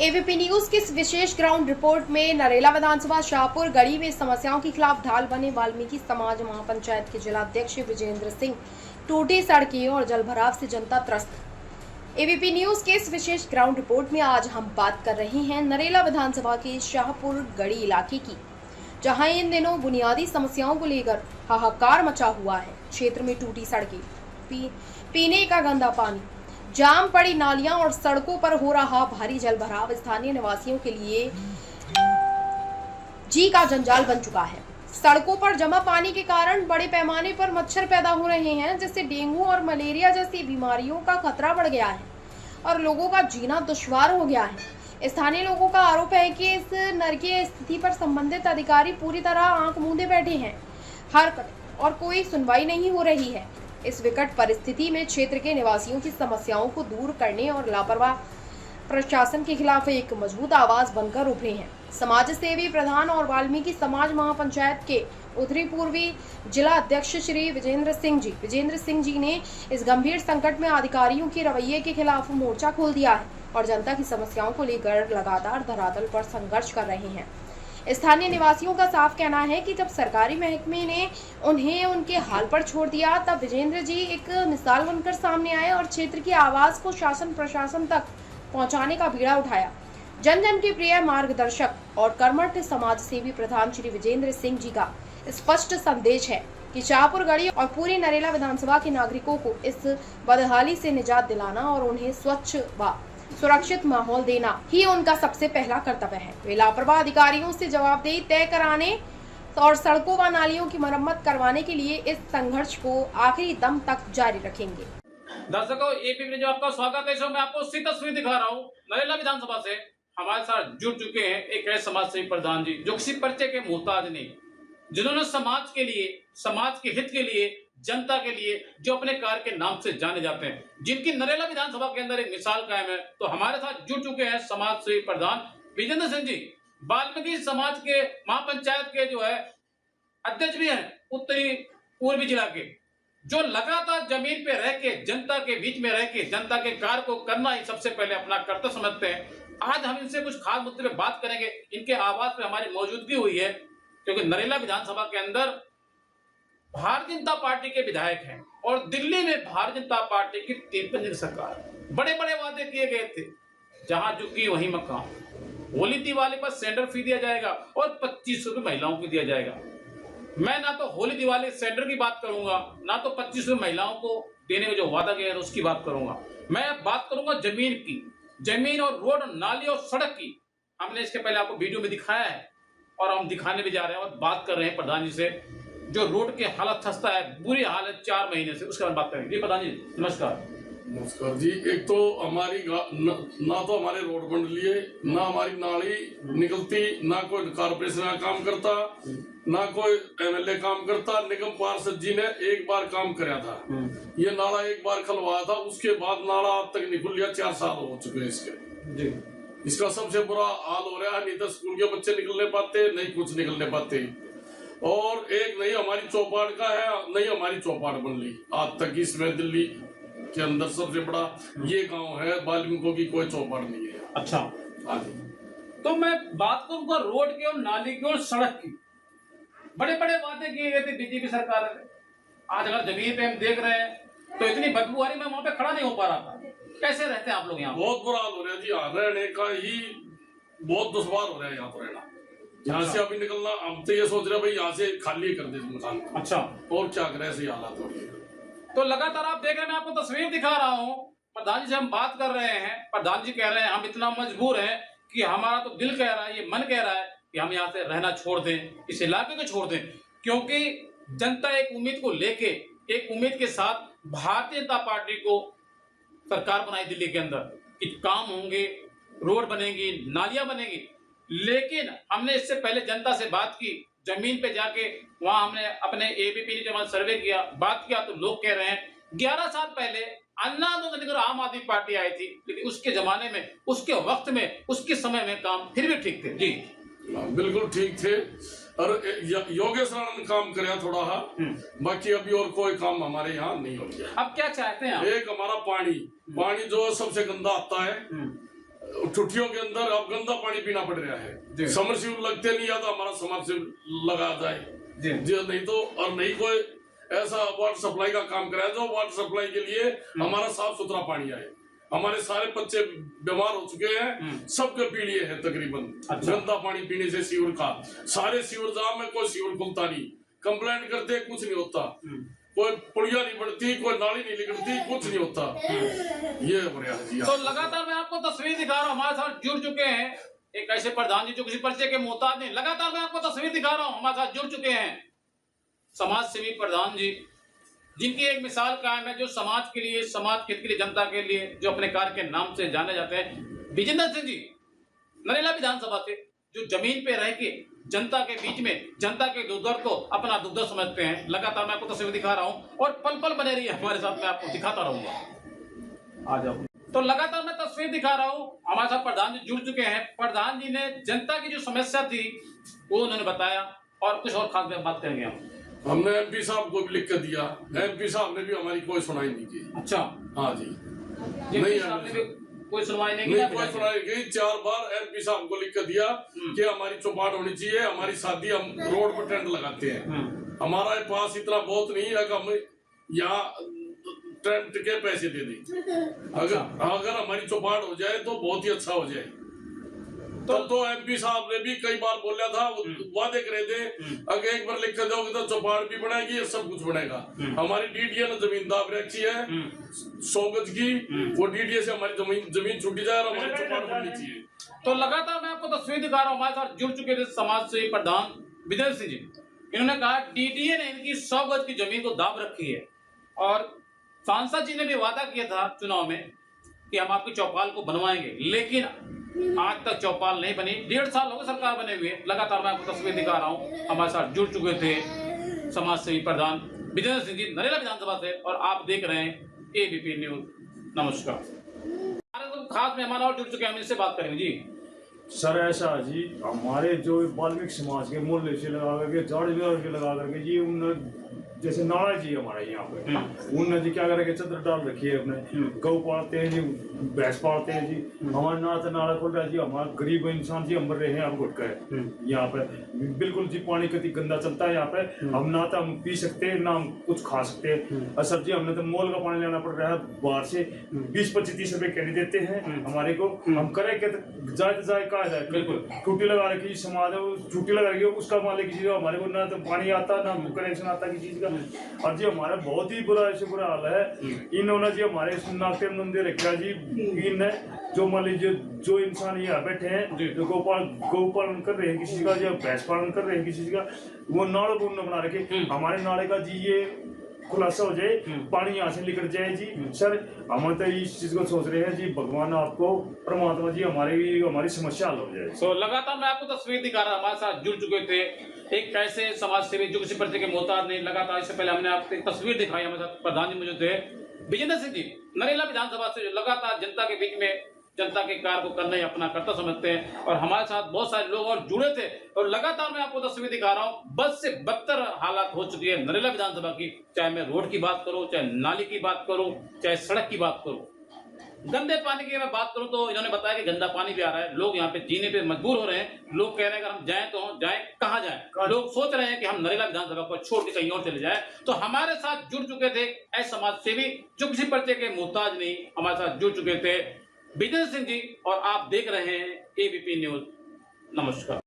ABP news की इस विशेष ground report में नरेला विधानसभा शाहपुर गढ़ी में समस्याओं के खिलाफ ढाल बने वाल्मीकि समाज महापंचायत के जिलाध्यक्ष विजेंद्र सिंह। टूटी सड़कें और जलभराव से जनता त्रस्त। एबीपी न्यूज के इस विशेष ग्राउंड रिपोर्ट में आज हम बात कर रहे हैं नरेला विधानसभा के शाहपुर गढ़ी इलाके की, जहां इन दिनों बुनियादी समस्याओं को लेकर हाहाकार मचा हुआ है। क्षेत्र में टूटी सड़कें, पीने का गंदा पानी, जाम पड़ी नालियां और सड़कों पर हो रहा भारी जलभराव स्थानीय निवासियों के लिए जी का जंजाल बन चुका है। सड़कों पर जमा पानी के कारण बड़े पैमाने पर मच्छर पैदा हो रहे हैं, जिससे डेंगू और मलेरिया जैसी बीमारियों का खतरा बढ़ गया है और लोगों का जीना दुश्वार हो गया है। स्थानीय लोगों का आरोप है कि इस नरकीय स्थिति पर संबंधित अधिकारी पूरी तरह आंख मूंदे बैठे हैं और कोई सुनवाई नहीं हो रही है। इस विकट परिस्थिति में क्षेत्र के निवासियों की समस्याओं को दूर करने और लापरवाह प्रशासन के खिलाफ एक मजबूत आवाज बनकर उभरे हैं समाज सेवी प्रधान और वाल्मीकि समाज महापंचायत के उत्तरी पूर्वी जिला अध्यक्ष श्री विजेंद्र सिंह जी ने इस गंभीर संकट में अधिकारियों के रवैये के खिलाफ मोर्चा खोल दिया है और जनता की समस्याओं को लेकर लगातार धरातल पर संघर्ष कर रहे हैं। स्थानीय निवासियों का साफ कहना है कि जब सरकारी महकमे ने उन्हें उनके हाल पर छोड़ दिया, तब विजेंद्र जी एक मिसाल बनकर सामने आए और क्षेत्र की आवाज को शासन प्रशासन तक पहुंचाने का बीड़ा उठाया। जन जन के प्रिय मार्गदर्शक और कर्मठ समाज सेवी प्रधान श्री विजेंद्र सिंह जी का स्पष्ट संदेश है कि शाहपुर गढ़ी और पूरी नरेला विधानसभा के नागरिकों को इस बदहाली से निजात दिलाना और उन्हें स्वच्छ व सुरक्षित माहौल देना ही उनका सबसे पहला कर्तव्य है। वे लापरवाह अधिकारियों से जवाबदेही तय कराने और सड़कों व नालियों की मरम्मत करवाने के लिए इस संघर्ष को आखिरी दम तक जारी रखेंगे। दर्शकों, एबीपी में जो आपका स्वागत है, मैं आपको सीधी तस्वीर दिखा रहा हूँ। नरेला विधानसभा से हमारे साथ जुड़ चुके हैं एक ऐसे समाज सेवी प्रधान जी जो किसी परिचय के मोहताज नहीं, जिन्होंने समाज के लिए, समाज के हित के लिए, जनता के लिए जो अपने कार्य के नाम से जाने जाते हैं, जिनकी नरेला विधानसभा के अंदर एक मिसाल कायम है। तो हमारे साथ जुड़ चुके हैं समाज सेवी प्रधान विजेंद्र सिंह जी, वाल्मीकि समाज के महापंचायत के जो है अध्यक्ष भी हैं उत्तरी पूर्वी जिला के, जो लगातार जमीन पे रह के, जनता के बीच में रह के, जनता के कार्य को करना ही सबसे पहले अपना कर्तव्य समझते हैं। आज हम इनसे कुछ खास मुद्दे पे बात करेंगे। इनके आवाज पे हमारी मौजूदगी हुई है क्योंकि नरेला विधानसभा के अंदर भारतीय जनता पार्टी के विधायक हैं और दिल्ली में भारतीय जनता पार्टी की 53 सरकार, बड़े बड़े वादे किए गए थे, जहां झुकी वहीं मकान। होली दिवाली पर सेंटर फी दिया जाएगा और 25 रुपए महिलाओं को दिया जाएगा। मैं ना तो होली दिवाली सेंटर की बात करूंगा, ना तो 25 रुपए महिलाओं को देने का जो वादा किया है उसकी बात करूंगा। मैं बात करूंगा जमीन की, जमीन और रोड, नाली और सड़क की। हमने इसके पहले आपको वीडियो में दिखाया है और हम दिखाने भी जा रहे हैं और बात कर रहे हैं प्रधान जी से, जो रोड के हालत खस्ता है, बुरी हालत 4 महीने से, उसके बारे में बात करेंगे। जी प्रधान जी नमस्कार। नमस्कार जी। एक तो हमारी ना तो हमारे रोड बन लिए, ना हमारी नाली निकलती, ना कोई कारपोरेशन का काम करता, ना कोई एमएलए काम करता। निगम पार्षद जी ने एक बार काम कराया था, ये नाला एक बार खलवाया था, उसके बाद नाला आज तक नहीं खुल लिया। 4 साल हो चुके हैं इसके जी। इसका सबसे बुरा हाल हो रहा है, नहीं तो स्कूल के बच्चे निकलने पाते, नहीं कुछ निकलने पाते। और एक नहीं हमारी चौपाट का है, नहीं हमारी चौपाट बन ली आज तक। इसमें दिल्ली के अंदर सबसे बड़ा ये गांव है, वाल्मीकि की कोई चौपाट नहीं है। अच्छा, आगे तो मैं बात करूंगा रोड की और नाली की और सड़क की। बड़े बड़े वादे किए गए थे बीजेपी सरकार ने। आज अगर जमीन पे हम देख रहे हैं तो इतनी बदबू आ रही, मैं वहां पे खड़ा नहीं हो पा रहा था। कैसे रहते हैं आप लोग यहाँ? बहुत बुरा हाल हो रहा है जी, यहाँ रहने का ही बहुत दुश्वार हो रहा है। यहाँ पर रहना, यहाँ से अभी निकलना, हम तो ये सोच रहे हैं भाई यहाँ से खाली कर दे मकान। अच्छा, और क्या करें, ऐसे हालात हो रही है। तो लगातार आप देख रहे हैं, मैं आपको तस्वीर दिखा रहा हूँ। प्रधान जी से हम बात कर रहे हैं, प्रधान जी कह रहे हैं हम इतना मजबूर हैं कि हमारा तो दिल कह रहा है, ये मन कह रहा है कि हम यहाँ से रहना छोड़ दें, इस इलाके को छोड़ दें, क्योंकि जनता एक उम्मीद को लेके, एक उम्मीद के साथ भारतीय जनता पार्टी को सरकार बनाई दिल्ली के अंदर कि काम होंगे, रोड बनेगी, नालियां बनेगी। लेकिन हमने इससे पहले जनता से बात की, जमीन पे जाके वहां हमने अपने एबीपी ने जब सर्वे किया, बात किया, तो लोग कह रहे हैं 11 साल पहले अन्ना आंदोलन आम आदमी पार्टी आई थी, लेकिन उसके जमाने में, उसके वक्त में, उसके समय में काम फिर भी ठीक थे। जी बिल्कुल ठीक थे। और योगेश राणा ने काम कराया थोड़ा, बाकी अभी और कोई काम हमारे यहाँ नहीं हो गया। अब क्या चाहते हैं आप? एक हमारा पानी जो सबसे गंदा आता है, छुट्टियों के अंदर अब गंदा पानी पीना पड़ रहा है। समरसीबल लगते नहीं, या तो हमारा समरसीबल लगा जाए जी, नहीं तो और नहीं कोई ऐसा वाटर सप्लाई का काम कराया जो वाटर सप्लाई के लिए हमारा साफ सुथरा पानी आए। हमारे सारे बच्चे बीमार हो चुके हैं, सबके पीलिए है तकरीबन। गंदा पानी पीने से सीवर का, सारे सीवर जाम है, कोई सीवर खुलता नहीं, कंप्लेंट करते कुछ नहीं होता, कोई पुड़िया नहीं बढ़ती, कोई नाली नहीं निकलती, कुछ नहीं होता। ये हो रहा है जी। तो लगातार मैं आपको तस्वीर दिखा रहा हूँ, हमारे साथ जुड़ चुके हैं एक ऐसे प्रधान जी जो किसी पर्चे के मोहताज नहीं। लगातार मैं आपको तस्वीर दिखा रहा हूँ, हमारे साथ जुड़ चुके हैं समाज सेवी प्रधान जी, जिनकी एक मिसाल कायम है, जो समाज के लिए, समाज के लिए, जनता के लिए, जो अपने कार्य के नाम से जाने जाते हैं। विजेंद्र सिंह जी नरेला विधानसभा से, जो जमीन पे रह के जनता के बीच में, जनता के दुर्दर्द को अपना दुर्दर्द समझते हैं। लगातार मैं आपको तस्वीर दिखा रहा हूँ और पल पल बने रही है हमारे साथ, मैं आपको दिखाता रहूंगा। आ जाओ। तो लगातार मैं तस्वीर दिखा रहा हूँ, हमारे साथ प्रधान जी जुड़ चुके हैं। प्रधान जी ने जनता की जो समस्या थी वो उन्होंने बताया और कुछ और खास बात करेंगे हम। हमने एमपी साहब को भी लिख कर दिया, एमपी साहब ने भी हमारी कोई सुनाई नहीं की। अच्छा, हाँ जी, नहीं कोई सुनवाई नहीं की, कोई सुनवाई की। 4 बार एमपी साहब को लिख कर दिया कि हमारी चौपाट होनी चाहिए, हमारी शादी हम रोड पर टेंट लगाते हैं, हमारा पास इतना बहुत नहीं है कि हम यहाँ टेंट के पैसे दे दें। अगर हमारी चौपाट हो जाए तो बहुत ही अच्छा हो जाए। तो एमपी साहब ने भी कई बार बोला था, वादे करे थे, अगर एक बार लिख कर जाओगे तो चौपाट भी बनाएगी, ये सब कुछ बनेगा। हमारी डीडीए ने जमीन दाब रखी है 100 गज की, वो डीडीए से हमारी जमीन छूटी जाए और हमारी चौपाट बननी चाहिए। तो लगातार मैं आपको तस्वीर दिखा रहा हूँ, हमारे साथ जुड़ चुके थे समाज सेवी प्रधान विजेंद्र सिंह जी। इन्होंने कहा डीडीए ने इनकी 100 गज की जमीन को दाब रखी है और सांसद जी ने भी वादा किया था चुनाव में कि हम आपकी चौपाल को बनवाएंगे, लेकिन आज तक चौपाल नहीं बनी। 1.5 साल हो गए सरकार बने हुए। लगातार मैं आपको तस्वीर दिखा रहा हूँ, हमारे साथ जुड़ चुके थे समाज सेवी प्रधान विजेंद्र सिंह जी नरेला विधानसभा से, और आप देख रहे हैं एबीपी न्यूज। नमस्कार। हमारे तो खास मेहमान और जुड़ चुके हैं, हम इनसे बात करेंगे जी। सर ऐसा जी, हमारे जो वाल्मीकि समाज के मूल्य से लगा करके, झाड़ के लगा करके जी, उन जैसे नारा जी हमारे यहाँ पे, उनने जी क्या करके चद्दर डाल रखी है, अपने गौ पालते हैं जी, भैंस पालते हैं जी। हमारे नारा खोल रहा है जी, हमारा गरीब इंसान जी, हम मर रहे हैं, हम घुट गए यहाँ पे। बिल्कुल जी पानी कति गंदा चलता है यहाँ पे, हम ना तो हम पी सकते हैं, ना हम कुछ खा सकते हैं। और सर जी हमने तो मोल का पानी लेना पड़ रहा है बाहर से, 20-25-30 रुपए कहने देते हैं हमारे को। हम करें क्या, जाए कहा जाए। बिल्कुल टूटी लगा रखी समाज है, टूटी लगा रखी, उसका मालिक किसी का, हमारे को ना तो पानी आता, ना कनेक्शन आता किसी चीज का। और जी हमारा बहुत ही बुरा हाल है। इन्होंने जी हमारे नाते मंदिर रखा जी, इन जो मान लीजिए जो इंसान यहाँ बैठे हैं, जो गौ पालन कर रहे हैं किसी का, या भैंस पालन कर रहे हैं किसी का, वो नाले को बना रखे। हमारे नाले का जी ये खुलासा हो जाए, पानी यहाँ से निकल जाए जी। सर हम तो इस चीज को सोच रहे हैं जी, भगवान आपको, परमात्मा जी हमारी समस्या हल हो जाए। तो लगातार मैं आपको तस्वीर दिखा रहा, हमारे साथ जुड़ चुके थे एक ऐसे समाज सेवी जो किसी पर्चे के मोहताज नहीं। लगातार इससे पहले हमने आपको एक तस्वीर दिखाई, हमारे साथ प्रधान जी मौजूद थे विजेंद्र सिंह जी नरेला विधानसभा से, लगातार जनता के बीच में जनता के कार्य को करना ही अपना कर्तव्य समझते हैं। और हमारे साथ बहुत सारे लोग और जुड़े थे, और लगातार मैं आपको तस्वीर दिखा रहा हूँ। बद से बदतर हालात हो चुकी है नरेला विधानसभा की, चाहे मैं रोड की बात करूँ, चाहे नाली की बात करूँ, चाहे सड़क की बात करूँ। गंदे पानी की मैं बात करूं तो इन्होंने बताया कि गंदा पानी भी आ रहा है, लोग यहाँ पे जीने पे मजबूर हो रहे हैं। लोग कह रहे हैं अगर हम जाएं तो जाएं कहाँ जाएं। लोग सोच रहे हैं कि हम नरेला विधानसभा को छोड़ के कहीं और चले जाएं। तो हमारे साथ जुड़ चुके थे ऐसे समाज सेवी जो किसी पर्चे के मोहताज नहीं, हमारे साथ जुड़ चुके थे विजेंद्र सिंह जी, और आप देख रहे हैं एबीपी न्यूज। नमस्कार।